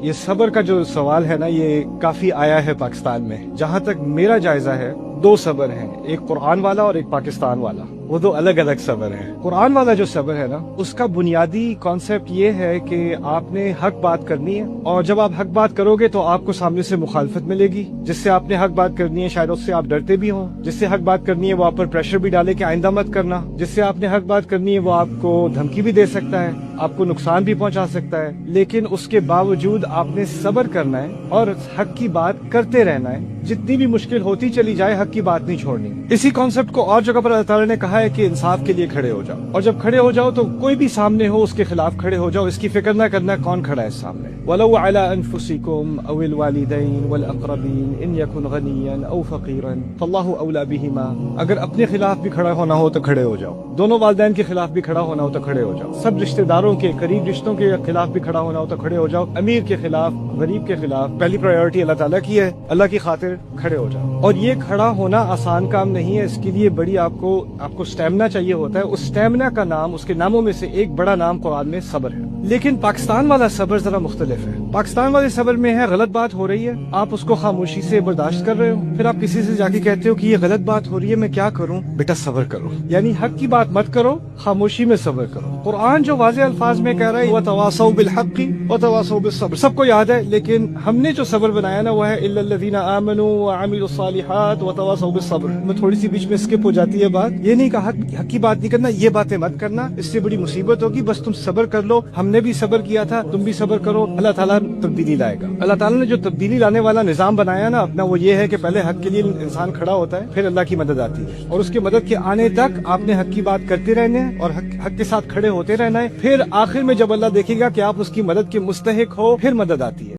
یہ صبر کا جو سوال ہے نا، یہ کافی آیا ہے پاکستان میں. جہاں تک میرا جائزہ ہے، دو صبر ہیں، ایک قرآن والا اور ایک پاکستان والا. وہ دو الگ الگ صبر ہیں. قرآن والا جو صبر ہے نا، اس کا بنیادی کانسیپٹ یہ ہے کہ آپ نے حق بات کرنی ہے، اور جب آپ حق بات کرو گے تو آپ کو سامنے سے مخالفت ملے گی. جس سے آپ نے حق بات کرنی ہے شاید اس سے آپ ڈرتے بھی ہوں. جس سے حق بات کرنی ہے وہ آپ پر پریشر بھی ڈالے کہ آئندہ مت کرنا. جس سے آپ نے حق بات کرنی ہے وہ آپ کو دھمکی بھی دے سکتا ہے، آپ کو نقصان بھی پہنچا سکتا ہے. لیکن اس کے باوجود آپ نے صبر کرنا ہے اور حق کی بات کرتے رہنا ہے. جتنی بھی مشکل ہوتی چلی جائے، حق کی بات نہیں چھوڑنی. اسی کانسیپٹ کو اور جگہ پر اللہ تعالیٰ نے کہا ہے کہ انصاف کے لیے کھڑے ہو جاؤ، اور جب کھڑے ہو جاؤ تو کوئی بھی سامنے ہو اس کے خلاف کھڑے ہو جاؤ. اس کی فکر نہ کرنا کون کھڑا ہے سامنے. وَلَوْ عَلَىٰ أَنفُسِكُمْ أَوِ الْوَالِدَيْنِ وَالْأَقْرَبِينَ إِنْ يَكُنْ غَنِيًّا أَوْ فَقِيرًا فَاللَّهُ أَوْلَىٰ بِهِمَا. اگر اپنے خلاف بھی کھڑا ہونا ہو تو کھڑے ہو جاؤ، دونوں والدین کے خلاف بھی کھڑا ہونا ہو تو کھڑے ہو جاؤ، سب رشتہ داروں کے قریب رشتوں کے خلاف بھی کھڑا ہونا ہو تو کھڑے ہو جاؤ. امیر کے خلاف، غریب کے خلاف، پہلی پرائیورٹی اللہ تعالیٰ کی ہے. اللہ کی خاطر کھڑے ہو جاؤ. اور یہ کھڑا ہونا آسان کام نہیں ہے. اس کے لیے بڑی آپ کو سٹیمنا چاہیے ہوتا ہے. اس سٹیمنا کا نام، اس کے ناموں میں سے ایک بڑا نام قرآن میں صبر ہے. لیکن پاکستان والا صبر ذرا مختلف ہے. پاکستان والے صبر میں ہے غلط بات ہو رہی ہے، آپ اس کو خاموشی سے برداشت کر رہے ہو، پھر آپ کسی سے جا کے کہتے ہو کہ یہ غلط بات ہو رہی ہے، میں کیا کروں؟ بیٹا صبر کرو. یعنی حق کی بات مت کرو، خاموشی میں صبر کرو. قرآن جو واضح الفاظ میں کہہ رہا ہے وَتَوَاصَوْا بِالْحَقِّ وَتَوَاصَوْا بِالصَّبْرِ، سب کو یاد ہے. لیکن ہم نے جو صبر بنایا نا، وہ ہے إِلَّا الَّذِينَ آمَنُوا وَعَمِلُوا الصَّالِحَاتِ وَتَوَاصَوْا بِالصَّبْرِ. میں تھوڑی سی بیچ میں اسکپ ہو جاتی ہے بات. یہ نہیں کہا حق کی بات نہیں کرنا، یہ باتیں مت کرنا، اس سے بڑی مصیبت ہوگی. بس تم صبر کر لو، ہم نے بھی صبر کیا تھا، تم بھی صبر کرو. اللہ تعالیٰ تبدیلی لائے گا. اللہ تعالیٰ نے جو تبدیلی لانے والا نظام بنایا نا اپنا، وہ یہ ہے کہ پہلے حق کے لیے انسان کھڑا ہوتا ہے، پھر اللہ کی مدد آتی ہے. اور اس کی مدد کے آنے تک آپ نے حق کی بات کرتے رہنے ہیں اور حق کے ساتھ کھڑے ہوتے رہنا ہے. پھر آخر میں جب اللہ دیکھے گا کہ آپ اس کی مدد کے مستحق ہو، پھر مدد آتی ہے.